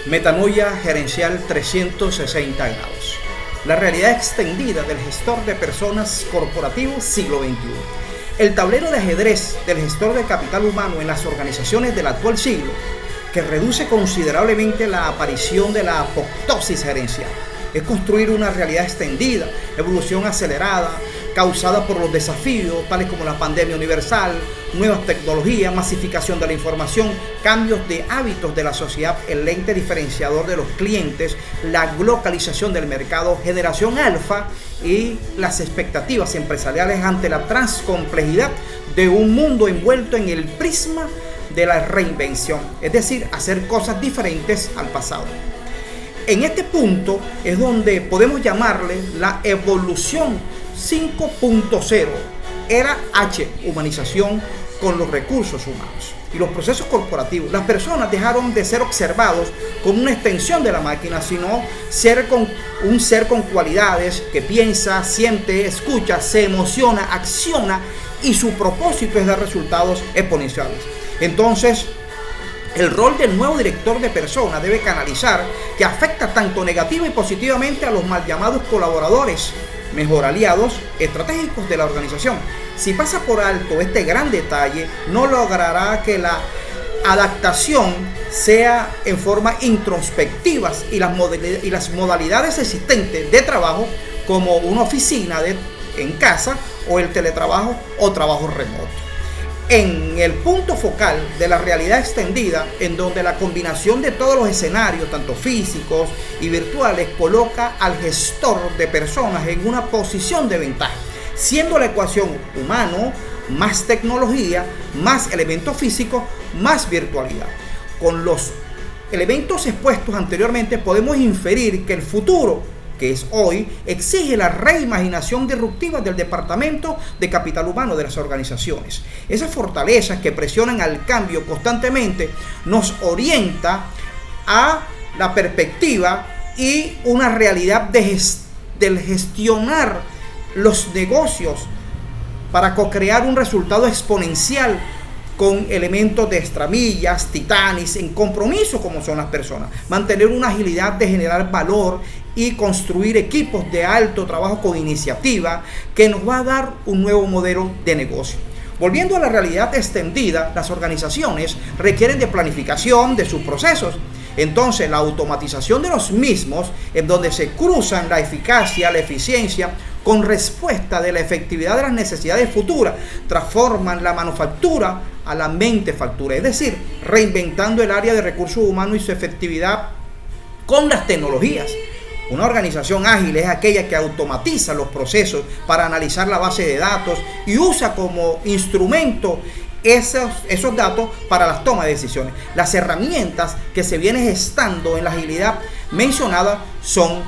Metanoia gerencial 360 grados. La realidad extendida del gestor de personas corporativo siglo XXI. El tablero de ajedrez del gestor de capital humano en las organizaciones del actual siglo, que reduce considerablemente la aparición de la apoptosis gerencial. Es construir una realidad extendida, evolución acelerada, causada por los desafíos tales como la pandemia universal, nuevas tecnologías, masificación de la información, cambios de hábitos de la sociedad, el lente diferenciador de los clientes, la globalización del mercado, generación alfa y las expectativas empresariales ante la transcomplejidad de un mundo envuelto en el prisma de la reinvención, es decir, hacer cosas diferentes al pasado. En este punto es donde podemos llamarle la evolución 5.0, era H, humanización con los recursos humanos y los procesos corporativos. Las personas dejaron de ser observados como una extensión de la máquina, sino un ser con cualidades que piensa, siente, escucha, se emociona, acciona y su propósito es dar resultados exponenciales. Entonces, el rol del nuevo director de personas debe canalizar que afecta tanto negativa y positivamente a los mal llamados colaboradores, mejor aliados estratégicos de la organización. Si pasa por alto este gran detalle, no logrará que la adaptación sea en forma introspectiva y las modalidades existentes de trabajo, como una oficina en casa o el teletrabajo o trabajo remoto. En el punto focal de la realidad extendida, en donde la combinación de todos los escenarios, tanto físicos y virtuales, coloca al gestor de personas en una posición de ventaja, siendo la ecuación humano más tecnología, más elementos físicos, más virtualidad. Con los elementos expuestos anteriormente podemos inferir que el futuro, que es hoy, exige la reimaginación disruptiva del departamento de capital humano de las organizaciones. Esas fortalezas que presionan al cambio constantemente nos orienta a la perspectiva y una realidad del gestionar los negocios para co-crear un resultado exponencial con elementos de extramillas, titanes, en compromiso como son las personas. Mantener una agilidad de generar valor y construir equipos de alto trabajo con iniciativa que nos va a dar un nuevo modelo de negocio. Volviendo a la realidad extendida, las organizaciones requieren de planificación de sus procesos. Entonces, la automatización de los mismos, en donde se cruzan la eficacia, la eficiencia, con respuesta de la efectividad de las necesidades futuras, transforman la manufactura a la mentefactura, es decir, reinventando el área de recursos humanos y su efectividad con las tecnologías. Una organización ágil es aquella que automatiza los procesos para analizar la base de datos y usa como instrumento esos datos para las tomas de decisiones. Las herramientas que se vienen gestando en la agilidad mencionada son: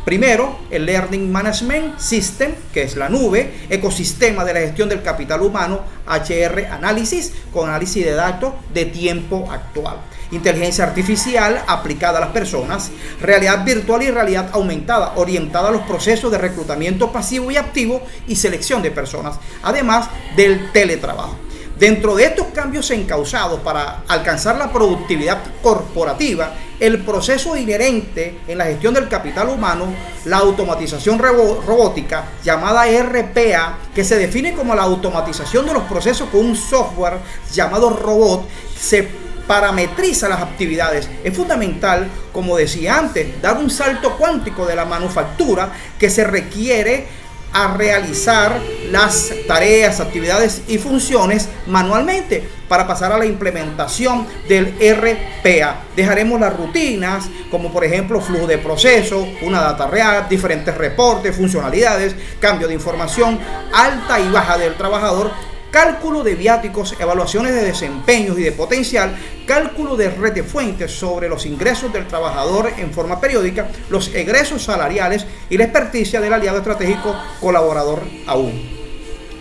primero, el Learning Management System, que es la nube, ecosistema de la gestión del capital humano, HR Análisis, con análisis de datos de tiempo actual. Inteligencia artificial aplicada a las personas, realidad virtual y realidad aumentada, orientada a los procesos de reclutamiento pasivo y activo y selección de personas, además del teletrabajo. Dentro de estos cambios encausados para alcanzar la productividad corporativa, el proceso inherente en la gestión del capital humano, la automatización robótica, llamada RPA, que se define como la automatización de los procesos con un software llamado robot, se parametriza las actividades. Es fundamental, como decía antes, dar un salto cuántico de la manufactura que se requiere a realizar las tareas, actividades y funciones manualmente para pasar a la implementación del RPA. Dejaremos las rutinas, como por ejemplo flujo de proceso, una data real, diferentes reportes, funcionalidades, cambio de información, alta y baja del trabajador, cálculo de viáticos, evaluaciones de desempeños y de potencial, cálculo de red de fuentes sobre los ingresos del trabajador en forma periódica, los egresos salariales y la experticia del aliado estratégico colaborador aún.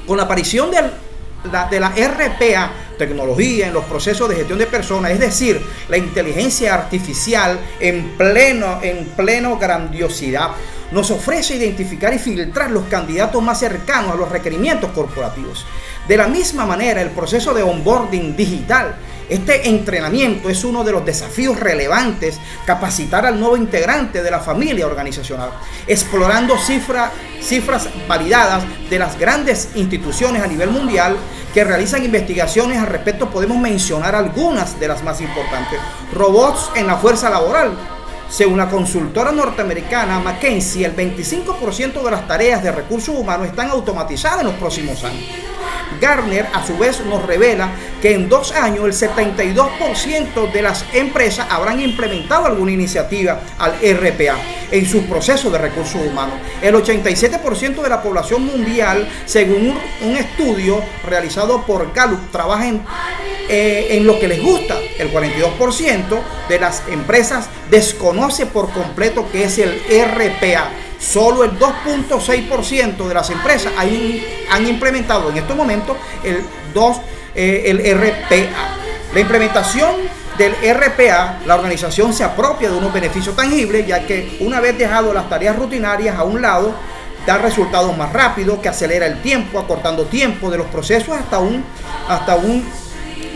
Con la aparición de la RPA, tecnología en los procesos de gestión de personas, es decir, la inteligencia artificial en pleno grandiosidad, nos ofrece identificar y filtrar los candidatos más cercanos a los requerimientos corporativos. De la misma manera, el proceso de onboarding digital Este entrenamiento es uno de los desafíos relevantes, capacitar al nuevo integrante de la familia organizacional, explorando cifras validadas de las grandes instituciones a nivel mundial que realizan investigaciones al respecto. Podemos mencionar algunas de las más importantes. Robots en la fuerza laboral. Según la consultora norteamericana McKinsey, el 25% de las tareas de recursos humanos están automatizadas en los próximos años. Gartner, a su vez, nos revela que en 2 años el 72% de las empresas habrán implementado alguna iniciativa al RPA en sus procesos de recursos humanos. El 87% de la población mundial, según un estudio realizado por Gallup, trabaja en lo que les gusta. El 42% de las empresas desconoce por completo qué es el RPA. Solo el 2.6% de las empresas han implementado en estos momentos el RPA. La implementación del RPA, la organización se apropia de unos beneficios tangibles, ya que una vez dejado las tareas rutinarias a un lado, da resultados más rápidos, que acelera el tiempo, acortando tiempo de los procesos hasta un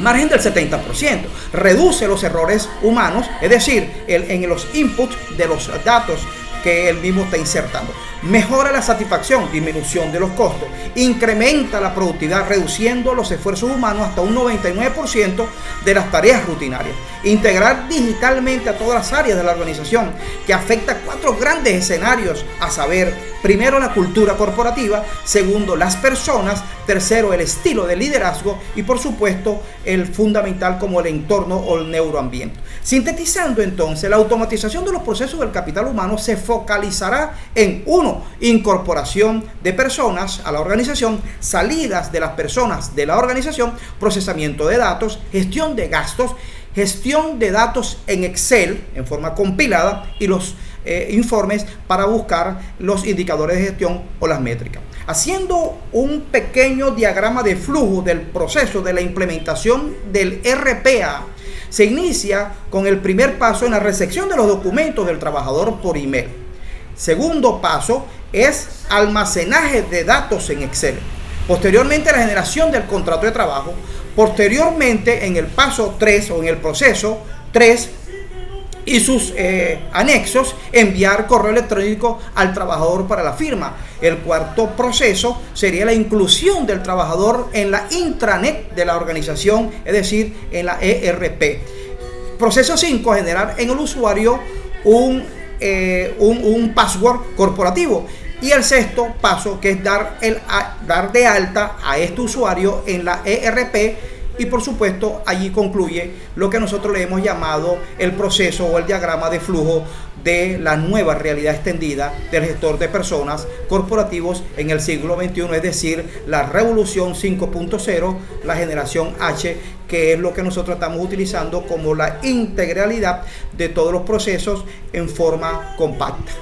margen del 70%. Reduce los errores humanos, es decir, en los inputs de los datos que él mismo está insertando. Mejora la satisfacción, disminución de los costos. Incrementa la productividad, reduciendo los esfuerzos humanos hasta un 99% de las tareas rutinarias. Integrar digitalmente a todas las áreas de la organización, que afecta 4 grandes escenarios, a saber, primero, la cultura corporativa; segundo, las personas; tercero, el estilo de liderazgo; y por supuesto, el fundamental como el entorno o el neuroambiente. Sintetizando entonces, la automatización de los procesos del capital humano se focalizará en 1. Incorporación de personas a la organización, salidas de las personas de la organización, procesamiento de datos, gestión de gastos, gestión de datos en Excel en forma compilada y los informes para buscar los indicadores de gestión o las métricas. Haciendo un pequeño diagrama de flujo del proceso de la implementación del RPA, se inicia con el primer paso en la recepción de los documentos del trabajador por email. Segundo paso es almacenaje de datos en Excel. Posteriormente, la generación del contrato de trabajo. Posteriormente, en el paso 3 o en el proceso 3 y sus anexos, enviar correo electrónico al trabajador para la firma. El cuarto proceso sería la inclusión del trabajador en la intranet de la organización, es decir, en la ERP. Proceso 5, generar en el usuario un password corporativo. Y el sexto paso, que es dar de alta a este usuario en la ERP. Y por supuesto, allí concluye lo que nosotros le hemos llamado el proceso o el diagrama de flujo de la nueva realidad extendida del gestor de personas corporativos en el siglo XXI, es decir, la revolución 5.0, la generación H, que es lo que nosotros estamos utilizando como la integralidad de todos los procesos en forma compacta.